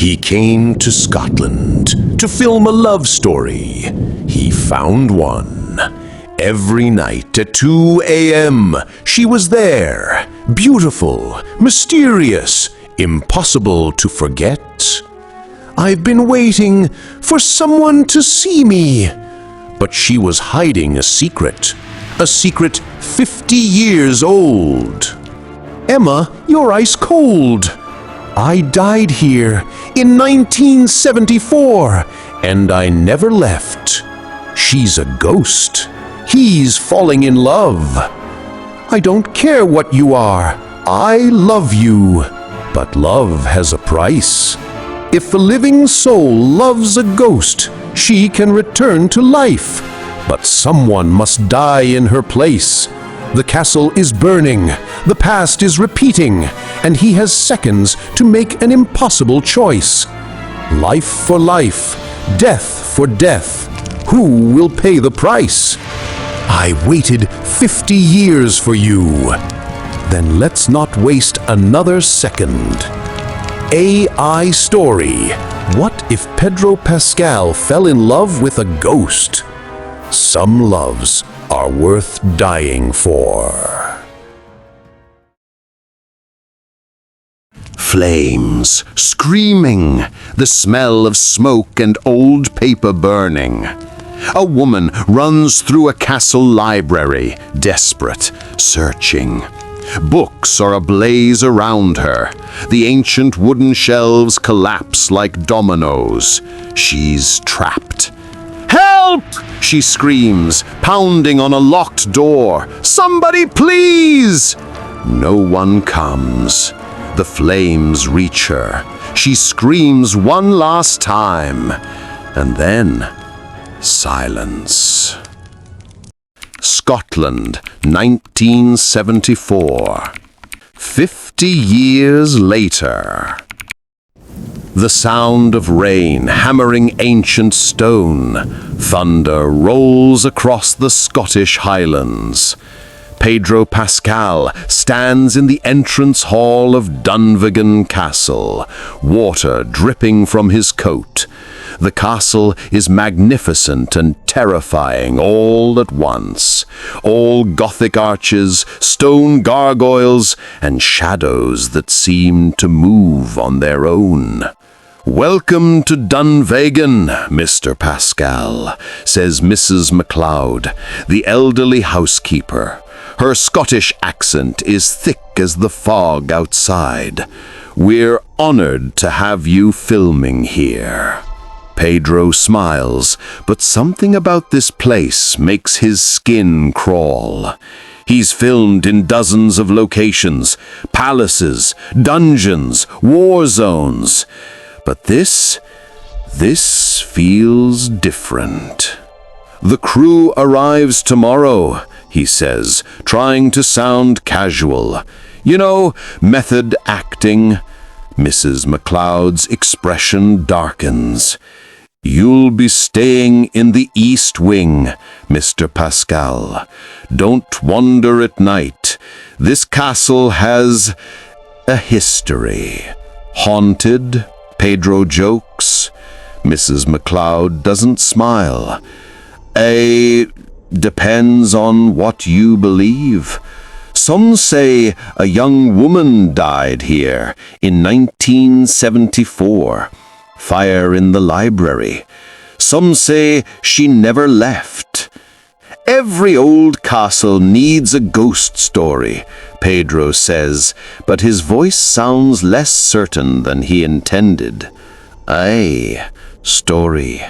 He came to Scotland to film a love story. He found one. Every night at 2 a.m., she was there. Beautiful, mysterious, impossible to forget. I've been waiting for someone to see me. But she was hiding a secret 50 years old. Emma, you're ice cold. I died here in 1974, and I never left. She's a ghost. He's falling in love. I don't care what you are. I love you. But love has a price. If a living soul loves a ghost, she can return to life. But someone must die in her place. The castle is burning, the past is repeating, and he has seconds to make an impossible choice. Life for life, death for death. Who will pay the price? I waited 50 years for you. Then let's not waste another second. AI story. What if Pedro Pascal fell in love with a ghost? Some loves are worth dying for. Flames, screaming, the smell of smoke and old paper burning. A woman runs through a castle library, desperate, searching. Books are ablaze around her. The ancient wooden shelves collapse like dominoes. She's trapped. "Help!" she screams, pounding on a locked door. "Somebody, please!" No one comes. The flames reach her. She screams one last time, and then silence. Scotland, 1974. 50 years later. The sound of rain hammering ancient stone. Thunder rolls across the Scottish Highlands. Pedro Pascal stands in the entrance hall of Dunvegan Castle, water dripping from his coat. The castle is magnificent and terrifying all at once. All Gothic arches, stone gargoyles, and shadows that seem to move on their own. "Welcome to Dunvegan, Mr. Pascal," says Mrs. MacLeod, the elderly housekeeper. Her Scottish accent is thick as the fog outside. "We're honored to have you filming here." Pedro smiles, but something about this place makes his skin crawl. He's filmed in dozens of locations, palaces, dungeons, war zones. But this feels different. "The crew arrives tomorrow," he says, trying to sound casual. "You know, method acting." Mrs. MacLeod's expression darkens. "You'll be staying in the East Wing, Mr. Pascal. Don't wander at night. This castle has a history." "Haunted?" Pedro jokes. Mrs. MacLeod doesn't smile. Depends on what you believe. Some say a young woman died here in 1974. Fire in the library. Some say she never left. "Every old castle needs a ghost story," Pedro says, but his voice sounds less certain than he intended. "Aye, story."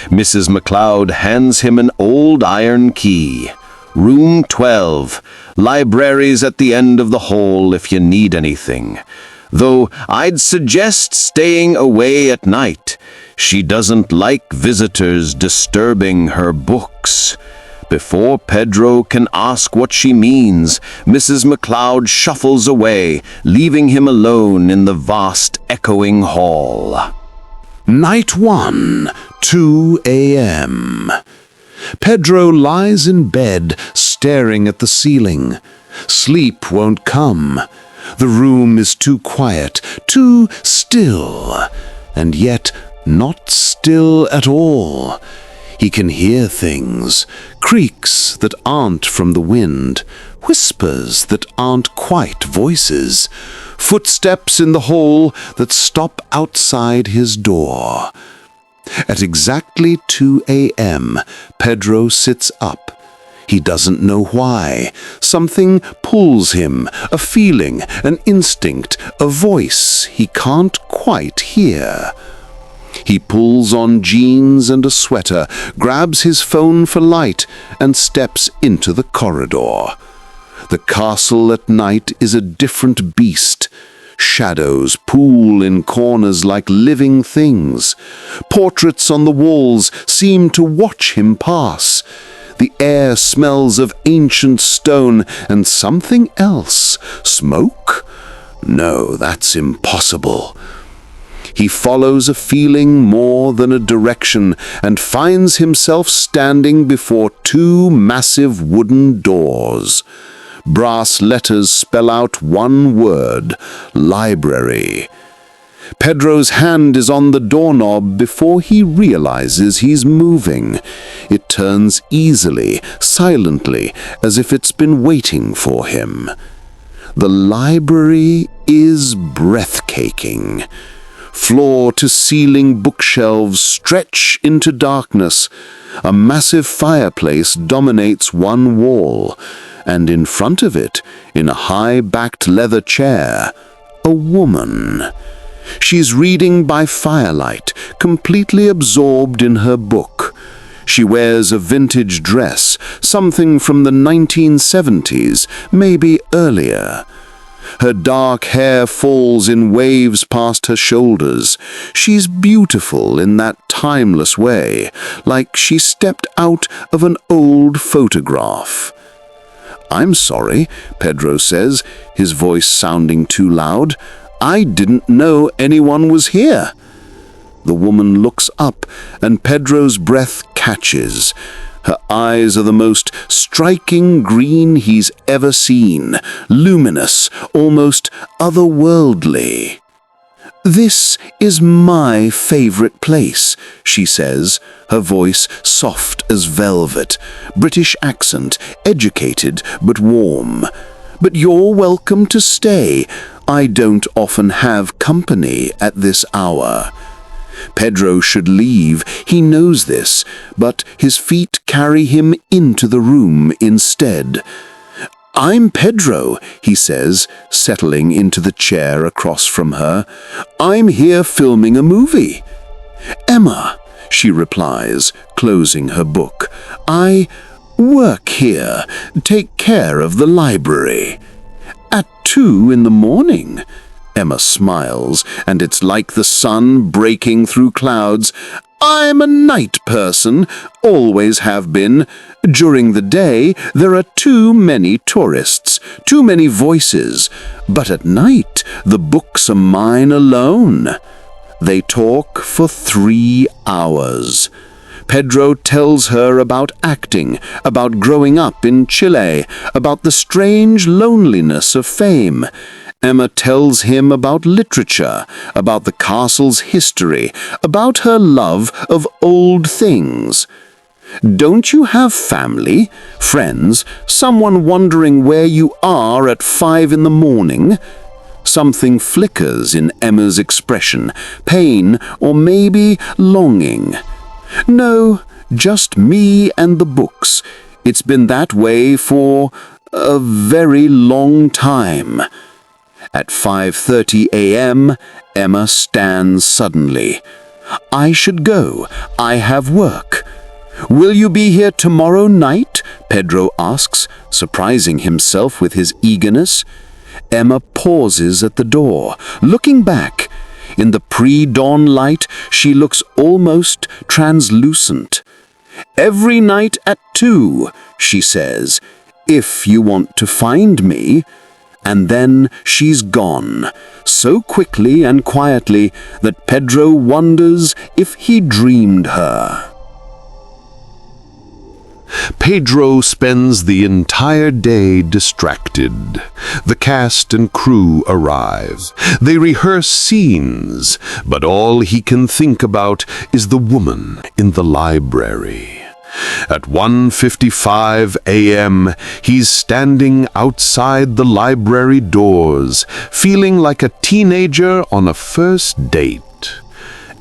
Mrs. MacLeod hands him an old iron key. "Room 12. Library's at the end of the hall if you need anything. Though I'd suggest staying away at night. She doesn't like visitors disturbing her books." Before Pedro can ask what she means, Mrs. MacLeod shuffles away, leaving him alone in the vast, echoing hall. Night 1, 2 a.m. Pedro lies in bed, staring at the ceiling. Sleep won't come. The room is too quiet, too still. and yet not still at all. He can hear things, creaks that aren't from the wind, whispers that aren't quite voices, footsteps in the hall that stop outside his door. At exactly 2 a.m., Pedro sits up. He doesn't know why. Something pulls him, a feeling, an instinct, a voice he can't quite hear. He pulls on jeans and a sweater, grabs his phone for light, and steps into the corridor. The castle at night is a different beast. Shadows pool in corners like living things. Portraits on the walls seem to watch him pass. The air smells of ancient stone and something else. Smoke? No, that's impossible. He follows a feeling more than a direction and finds himself standing before 2 massive wooden doors. Brass letters spell out one word: library. Pedro's hand is on the doorknob before he realizes he's moving. It turns easily, silently, as if it's been waiting for him. The library is breathtaking. Floor-to-ceiling bookshelves stretch into darkness. A massive fireplace dominates one wall, and in front of it, in a high-backed leather chair, a woman. She's reading by firelight, completely absorbed in her book. She wears a vintage dress, something from the 1970s, maybe earlier. Her dark hair falls in waves past her shoulders. She's beautiful in that timeless way, like she stepped out of an old photograph. "I'm sorry," Pedro says, his voice sounding too loud. "I didn't know anyone was here." The woman looks up, and Pedro's breath catches. Her eyes are the most striking green he's ever seen, luminous, almost otherworldly. "This is my favorite place," she says, her voice soft as velvet, British accent, educated but warm. "But you're welcome to stay. I don't often have company at this hour." Pedro should leave, he knows this, but his feet carry him into the room instead. "I'm Pedro," he says, settling into the chair across from her. "I'm here filming a movie." "Emma," she replies, closing her book. "I work here, take care of the library." "At 2 in the morning?" Emma smiles, and it's like the sun breaking through clouds. "I'm a night person, always have been. During the day, there are too many tourists, too many voices. But at night, the books are mine alone." They talk for 3 hours. Pedro tells her about acting, about growing up in Chile, about the strange loneliness of fame. Emma tells him about literature, about the castle's history, about her love of old things. "Don't you have family, friends, someone wondering where you are at 5 in the morning?" Something flickers in Emma's expression, pain or maybe longing. "No, just me and the books. It's been that way for a very long time." At 5:30 a.m., Emma stands suddenly. "I should go. I have work." "Will you be here tomorrow night?" Pedro asks, surprising himself with his eagerness. Emma pauses at the door, looking back. In the pre-dawn light, she looks almost translucent. "Every night at 2, she says, "if you want to find me." And then she's gone, so quickly and quietly that Pedro wonders if he dreamed her. Pedro spends the entire day distracted. The cast and crew arrive. They rehearse scenes, but all he can think about is the woman in the library. At 1:55 a.m., he's standing outside the library doors, feeling like a teenager on a first date.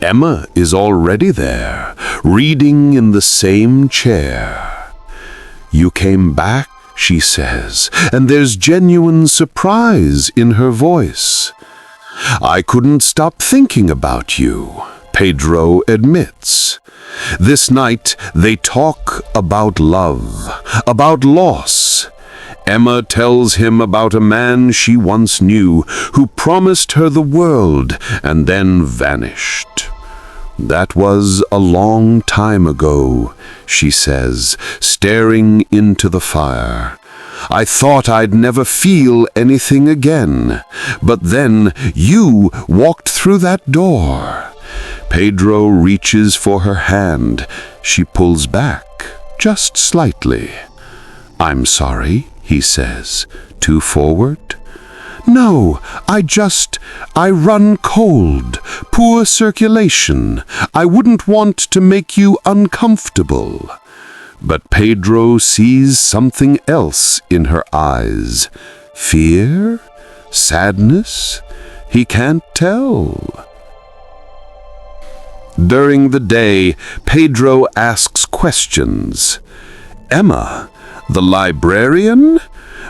Emma is already there, reading in the same chair. "You came back," she says, and there's genuine surprise in her voice. "I couldn't stop thinking about you," Pedro admits. This night, they talk about love, about loss. Emma tells him about a man she once knew who promised her the world and then vanished. "That was a long time ago," she says, staring into the fire. "I thought I'd never feel anything again, but then you walked through that door." Pedro reaches for her hand. She pulls back, just slightly. "I'm sorry," he says. "Too forward?" "No, I run cold, poor circulation. I wouldn't want to make you uncomfortable." But Pedro sees something else in her eyes. Fear? Sadness? He can't tell. During the day, Pedro asks questions. "Emma, the librarian?"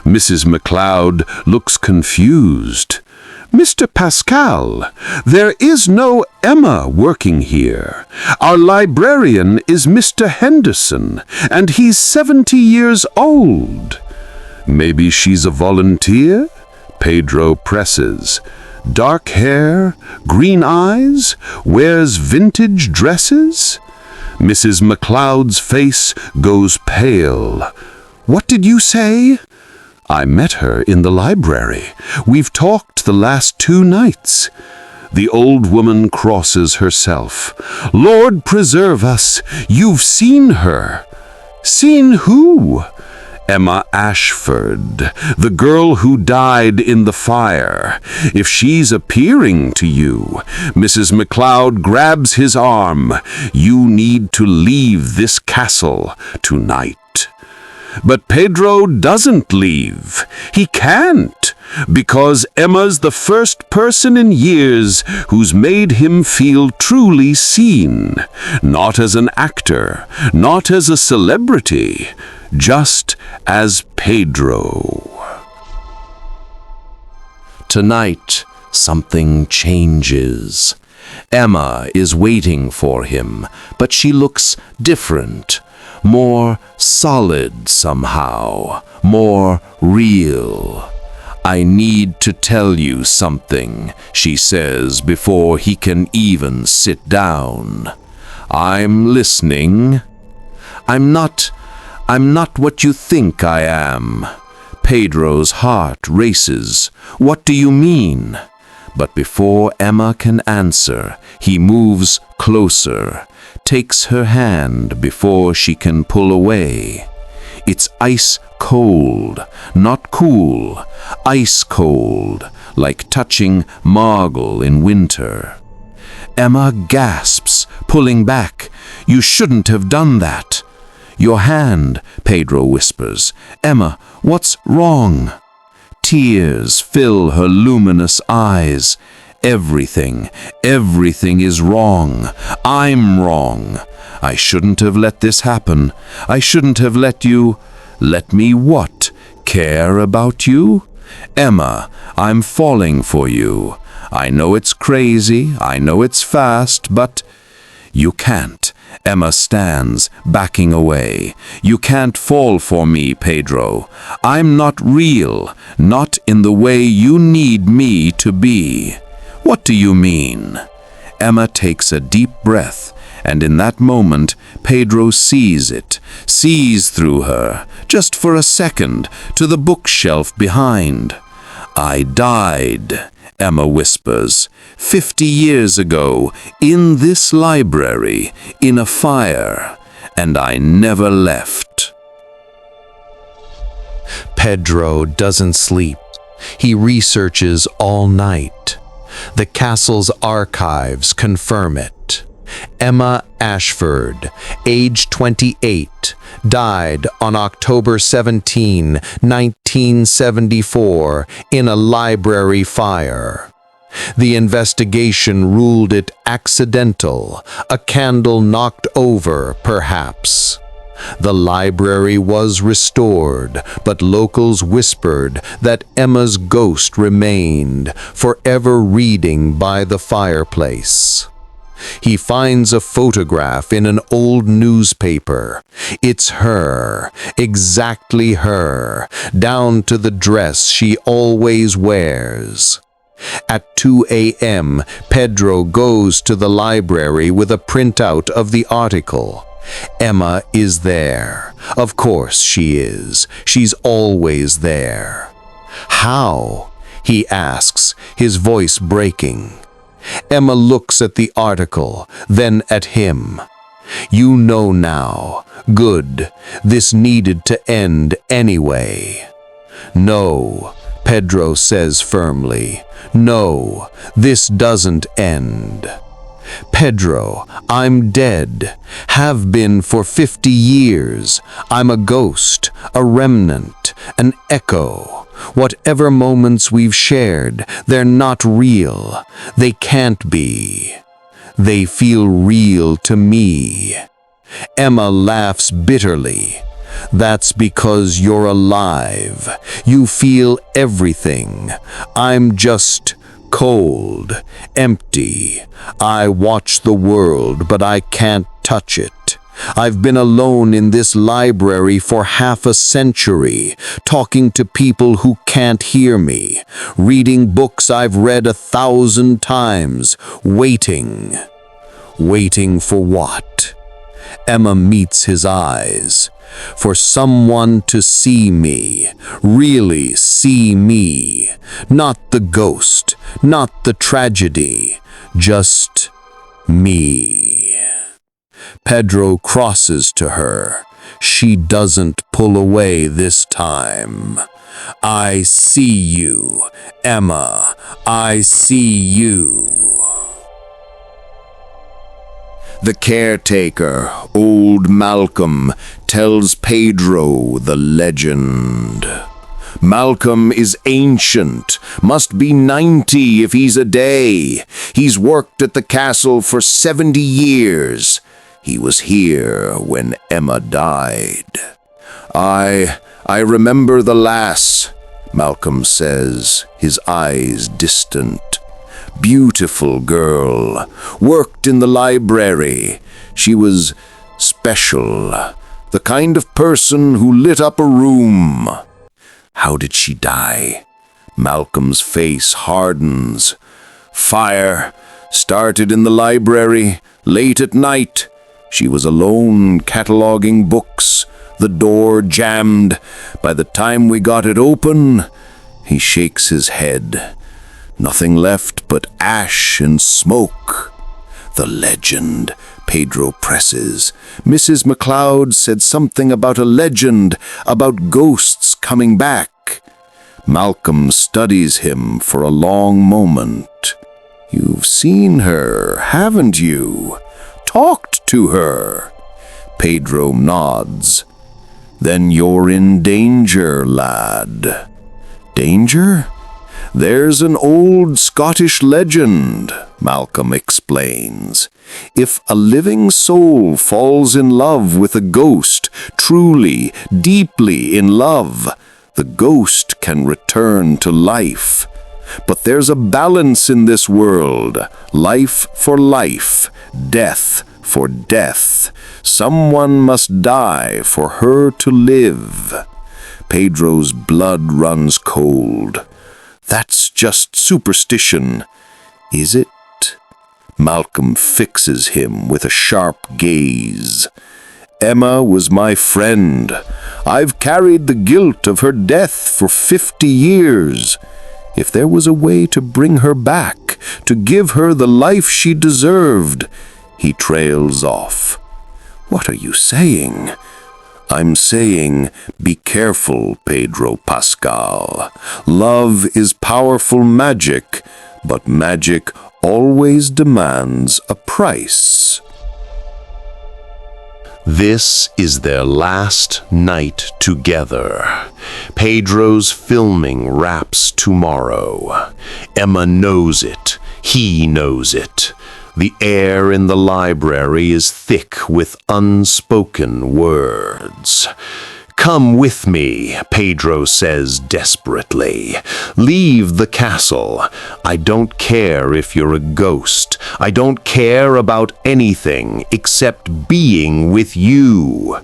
Mrs. McLeod looks confused. "Mr. Pascal, there is no Emma working here. Our librarian is Mr. Henderson, and he's 70 years old." "Maybe she's a volunteer?" Pedro presses. "Dark hair, green eyes, wears vintage dresses?" Mrs. McLeod's face goes pale. "What did you say?" "I met her in the library. We've talked the last 2 nights." The old woman crosses herself. "Lord preserve us! You've seen her!" "Seen who?" "Emma Ashford, the girl who died in the fire. If she's appearing to you..." Mrs. McLeod grabs his arm. "You need to leave this castle tonight." But Pedro doesn't leave. He can't, because Emma's the first person in years who's made him feel truly seen. Not as an actor, not as a celebrity, just as Pedro. Tonight, something changes. Emma is waiting for him, but she looks different. More solid somehow, more real. "I need to tell you something," she says before he can even sit down. "I'm listening." I'm not what you think I am." Pedro's heart races. "What do you mean?" But before Emma can answer, he moves closer, takes her hand before she can pull away. It's ice cold, not cool, ice cold, like touching marble in winter. Emma gasps, pulling back. "You shouldn't have done that." "Your hand," Pedro whispers. "Emma, what's wrong?" Tears fill her luminous eyes. Everything is wrong. I'm wrong. I shouldn't have let this happen. I shouldn't have let you... Let me what? Care about you? Emma, I'm falling for you. I know it's crazy, I know it's fast, but... You can't. Emma stands, backing away. "You can't fall for me, Pedro. I'm not real, not in the way you need me to be." "What do you mean?" Emma takes a deep breath, and in that moment, Pedro sees it, sees through her, just for a second, to the bookshelf behind. "I died," Emma whispers, 50 years ago, in this library, in a fire, and I never left. Pedro doesn't sleep. He researches all night. The castle's archives confirm it. Emma Ashford, age 28, died on October 17, 1974, in a library fire. The investigation ruled it accidental, a candle knocked over, perhaps. The library was restored, but locals whispered that Emma's ghost remained, forever reading by the fireplace. He finds a photograph in an old newspaper. It's her, exactly her, down to the dress she always wears. At 2 a.m., Pedro goes to the library with a printout of the article. Emma is there. Of course she is. She's always there. How? He asks, his voice breaking. Emma looks at the article, then at him. You know now. Good. This needed to end anyway. No, Pedro says firmly. No, this doesn't end. Pedro, I'm dead. Have been for 50 years. I'm a ghost, a remnant, an echo. Whatever moments we've shared, they're not real. They can't be. They feel real to me. Emma laughs bitterly. That's because you're alive. You feel everything. I'm just cold, empty. I watch the world, but I can't touch it. I've been alone in this library for half a century, talking to people who can't hear me, reading books I've read 1,000 times, waiting. Waiting for what? Emma meets his eyes. For someone to see me, really see me. Not the ghost, not the tragedy, just me. Pedro crosses to her. She doesn't pull away this time. I see you, Emma. I see you. The caretaker, old Malcolm, tells Pedro the legend. Malcolm is ancient, must be 90 if he's a day. He's worked at the castle for 70 years. He was here when Emma died. I remember the lass, Malcolm says, his eyes distant. Beautiful girl, worked in the library. She was special, the kind of person who lit up a room. How did she die? Malcolm's face hardens. Fire started in the library, late at night. She was alone, cataloging books, the door jammed. By the time we got it open, he shakes his head. Nothing left but ash and smoke. The legend, Pedro presses. Mrs. MacLeod said something about a legend, about ghosts coming back. Malcolm studies him for a long moment. You've seen her, haven't you? Talked to her. Pedro nods. Then you're in danger, lad. Danger? There's an old Scottish legend, Malcolm explains. If a living soul falls in love with a ghost, truly, deeply in love, the ghost can return to life. But there's a balance in this world, life for life, death for death. Someone must die for her to live. Pedro's blood runs cold. That's just superstition. Is it? Malcolm fixes him with a sharp gaze. Emma was my friend. I've carried the guilt of her death for 50 years. If there was a way to bring her back, to give her the life she deserved, he trails off. What are you saying? I'm saying, be careful, Pedro Pascal. Love is powerful magic, but magic always demands a price. This is their last night together. Pedro's filming wraps tomorrow. Emma knows it. He knows it. The air in the library is thick with unspoken words. "Come with me," Pedro says desperately. "Leave the castle. I don't care if you're a ghost. I don't care about anything except being with you."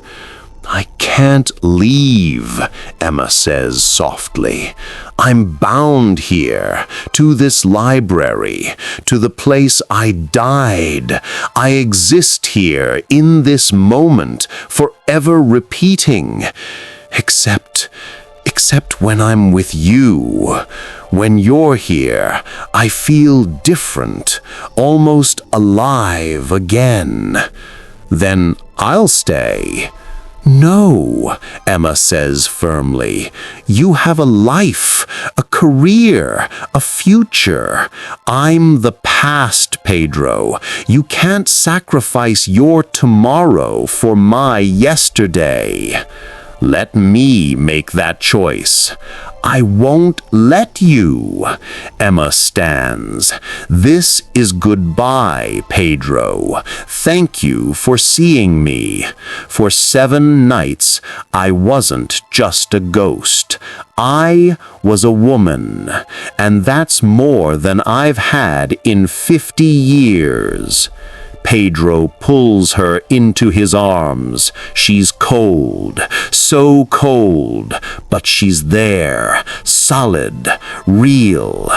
"I can't leave," Emma says softly. "I'm bound here, to this library, to the place I died. I exist here, in this moment, forever repeating. Except when I'm with you. When you're here, I feel different, almost alive again. Then I'll stay." "No," Emma says firmly. "You have a life, a career, a future. I'm the past, Pedro. You can't sacrifice your tomorrow for my yesterday." "Let me make that choice." "I won't let you." Emma stands. "This is goodbye, Pedro. Thank you for seeing me. For 7 nights, I wasn't just a ghost. I was a woman, and that's more than I've had in 50 years. Pedro pulls her into his arms. She's cold, so cold, but she's there, solid, real.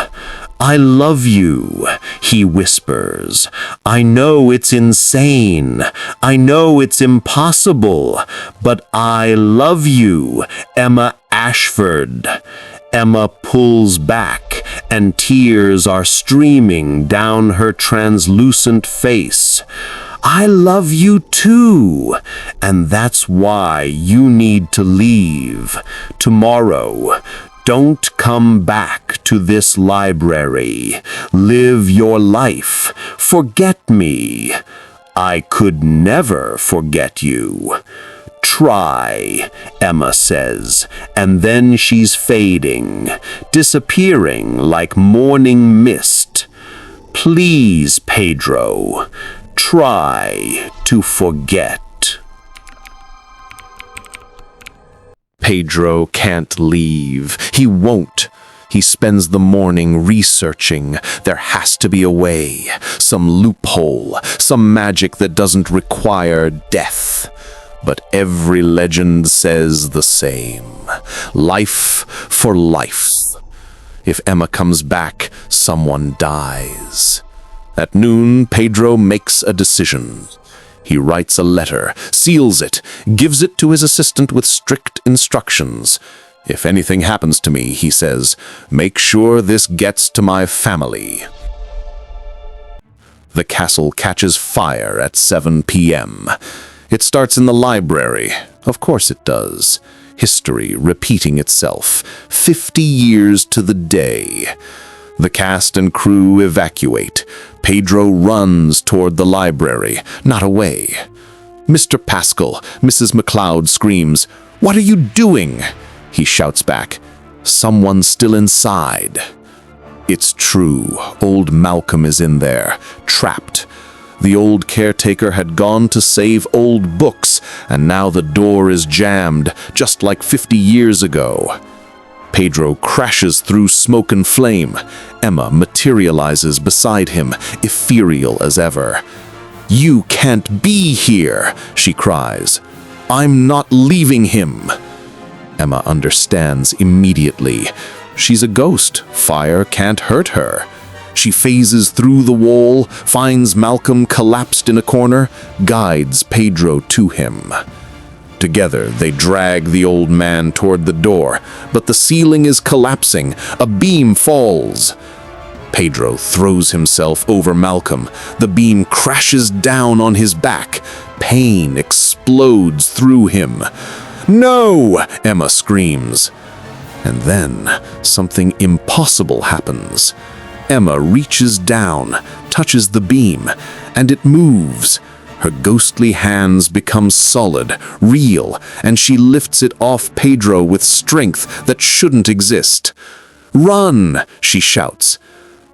"I love you," he whispers. "I know it's insane. I know it's impossible, but I love you, Emma Ashford." Emma pulls back, and tears are streaming down her translucent face. "I love you too, and that's why you need to leave. Tomorrow, don't come back to this library. Live your life. Forget me. I could never forget you." "Try," Emma says, and then she's fading, disappearing like morning mist. "Please, Pedro, try to forget." Pedro can't leave. He won't. He spends the morning researching. There has to be a way, some loophole, some magic that doesn't require death. But every legend says the same. Life for life. If Emma comes back, someone dies. At noon, Pedro makes a decision. He writes a letter, seals it, gives it to his assistant with strict instructions. "If anything happens to me," he says, "make sure this gets to my family." The castle catches fire at 7 p.m. It starts in the library. Of course it does. History repeating itself. 50 years to the day. The cast and crew evacuate. Pedro runs toward the library, not away. "Mr. Pascal," Mrs. McLeod screams. "What are you doing?" He shouts back, "Someone's still inside." It's true. Old Malcolm is in there, trapped. The old caretaker had gone to save old books, and now the door is jammed, just like 50 years ago. Pedro crashes through smoke and flame. Emma materializes beside him, ethereal as ever. "You can't be here," she cries. "I'm not leaving him." Emma understands immediately. She's a ghost. Fire can't hurt her. She phases through the wall, finds Malcolm collapsed in a corner, guides Pedro to him. Together, they drag the old man toward the door, but the ceiling is collapsing. A beam falls. Pedro throws himself over Malcolm. The beam crashes down on his back. Pain explodes through him. "No!" Emma screams. And then something impossible happens. Emma reaches down, touches the beam, and it moves. Her ghostly hands become solid, real, and she lifts it off Pedro with strength that shouldn't exist. "Run!" she shouts.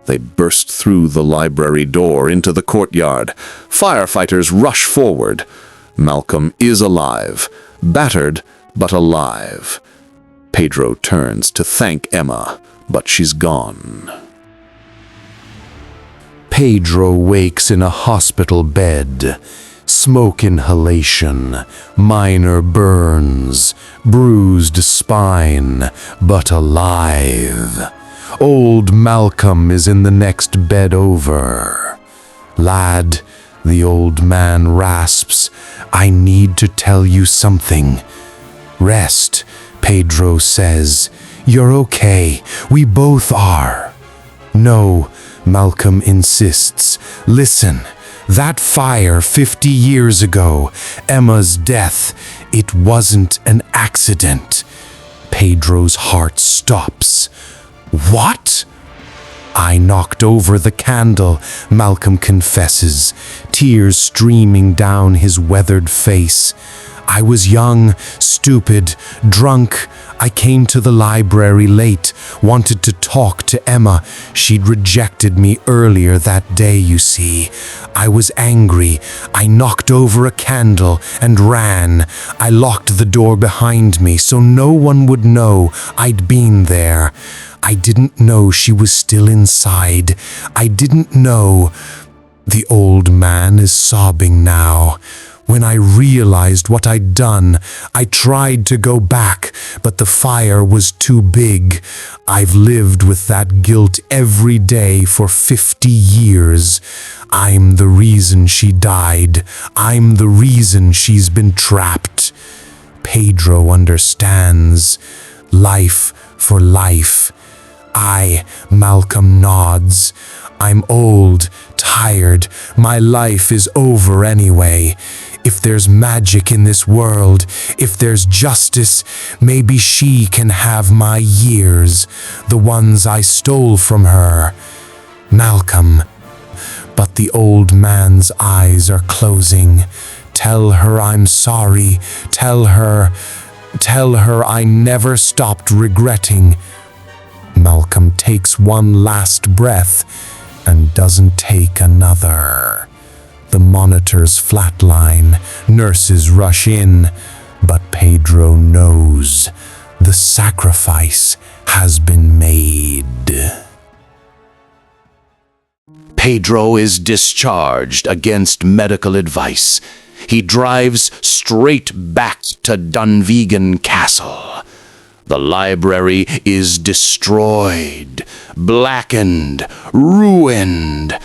They burst through the library door into the courtyard. Firefighters rush forward. Malcolm is alive, battered but alive. Pedro turns to thank Emma, but she's gone. Pedro wakes in a hospital bed. Smoke inhalation, minor burns, bruised spine, but alive. Old Malcolm is in the next bed over. "Lad," the old man rasps, "I need to tell you something." "Rest," Pedro says. "You're okay. We both are." "No," Malcolm insists. "Listen, that fire 50 years ago, Emma's death, it wasn't an accident." Pedro's heart stops. "What?" "I knocked over the candle," Malcolm confesses, tears streaming down his weathered face. "I was young, stupid, drunk. I came to the library late, wanted to talk to Emma. She'd rejected me earlier that day, you see. I was angry. I knocked over a candle and ran. I locked the door behind me so no one would know I'd been there. I didn't know she was still inside. I didn't know." The old man is sobbing now. "When I realized what I'd done, I tried to go back, but the fire was too big. I've lived with that guilt every day for 50 years. I'm the reason she died. I'm the reason she's been trapped." Pedro understands. Life for life. Malcolm nods. "I'm old, tired. My life is over anyway. If there's magic in this world, if there's justice, maybe she can have my years, the ones I stole from her." "Malcolm." But the old man's eyes are closing. "Tell her I'm sorry. Tell her I never stopped regretting." Malcolm takes one last breath and doesn't take another. The monitors flatline, nurses rush in, but Pedro knows the sacrifice has been made. Pedro is discharged against medical advice. He drives straight back to Dunvegan Castle. The library is destroyed, blackened, ruined.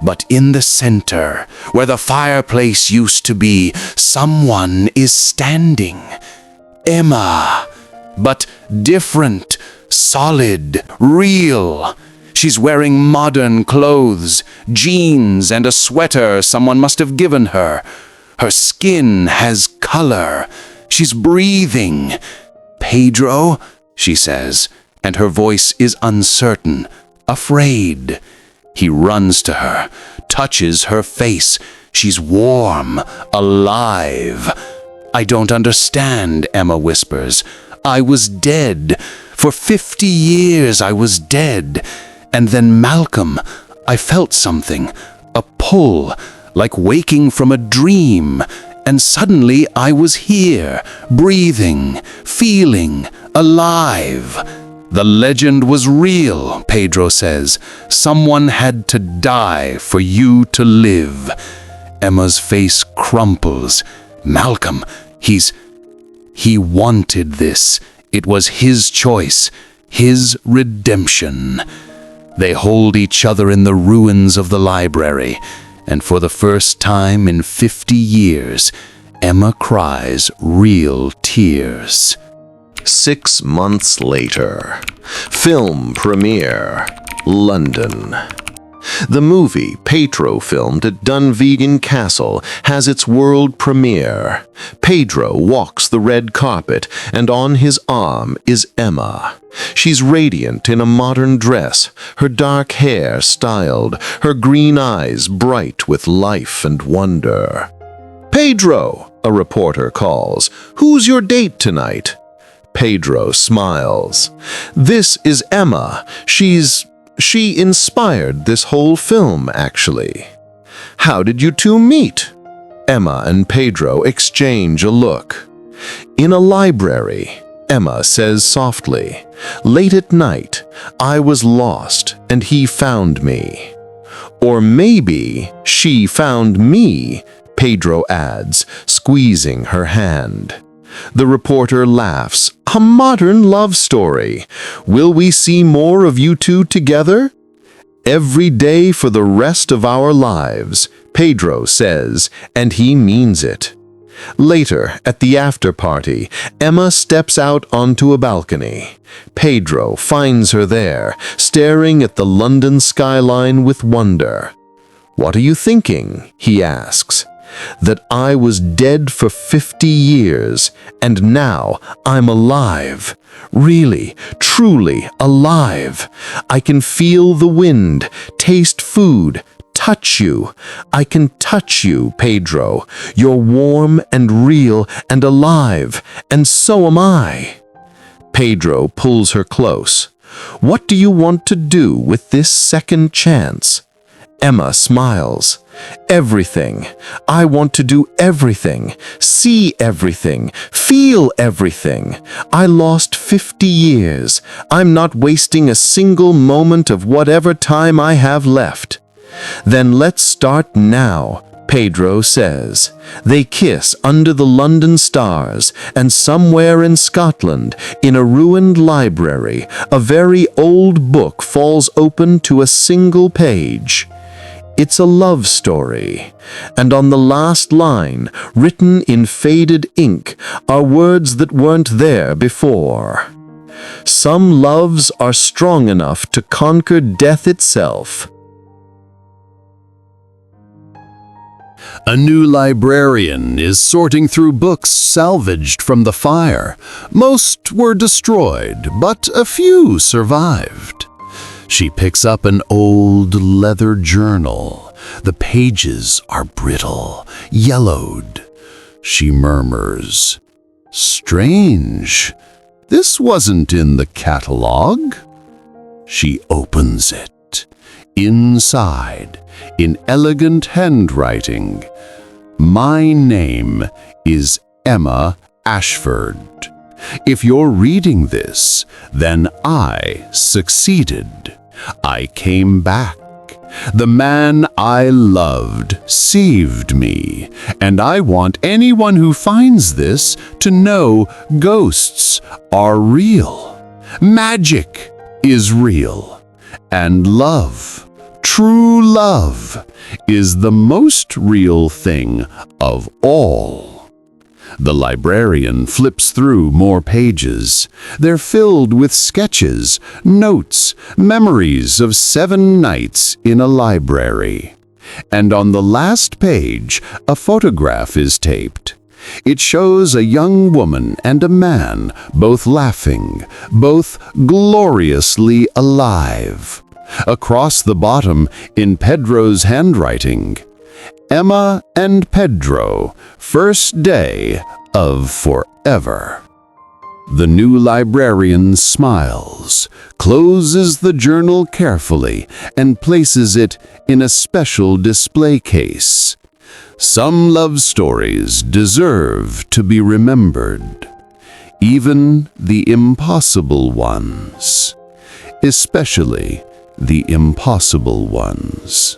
But in the center, where the fireplace used to be, someone is standing. Emma. But different, solid, real. She's wearing modern clothes, jeans and a sweater someone must have given her. Her skin has color. She's breathing. "Pedro," she says, and her voice is uncertain, afraid. He runs to her, touches her face. She's warm, alive. "I don't understand," Emma whispers. "I was dead. For 50 years I was dead. And then Malcolm, I felt something, a pull, like waking from a dream. And suddenly I was here, breathing, feeling, alive." "The legend was real," Pedro says. "Someone had to die for you to live." Emma's face crumples. "Malcolm, he wanted this. It was his choice, his redemption." They hold each other in the ruins of the library, and for the first time in 50 years, Emma cries real tears. 6 months later. Film premiere, London. The movie, Pedro, filmed at Dunvegan Castle, has its world premiere. Pedro walks the red carpet, and on his arm is Emma. She's radiant in a modern dress, her dark hair styled, her green eyes bright with life and wonder. "Pedro," a reporter calls, "who's your date tonight?" Pedro smiles. "This is Emma. She inspired this whole film, actually." "How did you two meet?" Emma and Pedro exchange a look. "In a library," Emma says softly. "Late at night, I was lost and he found me." "Or maybe she found me," Pedro adds, squeezing her hand. The reporter laughs. "A modern love story. Will we see more of you two together?" "Every day for the rest of our lives," Pedro says, and he means it. Later, at the after-party, Emma steps out onto a balcony. Pedro finds her there, staring at the London skyline with wonder. "What are you thinking?" he asks. "That I was dead for 50 years, and now I'm alive. Really, truly alive. I can feel the wind, taste food, touch you. I can touch you, Pedro. You're warm and real and alive, and so am I." Pedro pulls her close. "What do you want to do with this second chance?" Emma smiles. "Everything. I want to do everything, see everything, feel everything. I lost 50 years. I'm not wasting a single moment of whatever time I have left." "Then let's start now," Pedro says. They kiss under the London stars, and somewhere in Scotland, in a ruined library, a very old book falls open to a single page. It's a love story, and on the last line, written in faded ink, are words that weren't there before. "Some loves are strong enough to conquer death itself." A new librarian is sorting through books salvaged from the fire. Most were destroyed, but a few survived. She picks up an old leather journal. The pages are brittle, yellowed. She murmurs, "Strange. This wasn't in the catalog." She opens it. Inside, in elegant handwriting, "My name is Emma Ashford. If you're reading this, then I succeeded. I came back. The man I loved saved me, and I want anyone who finds this to know ghosts are real. Magic is real, and love, true love, is the most real thing of all." The librarian flips through more pages. They're filled with sketches, notes, memories of 7 nights in a library. And on the last page, a photograph is taped. It shows a young woman and a man, both laughing, both gloriously alive. Across the bottom, in Pedro's handwriting, "Emma and Pedro, first day of forever." The new librarian smiles, closes the journal carefully, and places it in a special display case. Some love stories deserve to be remembered, even the impossible ones, especially the impossible ones.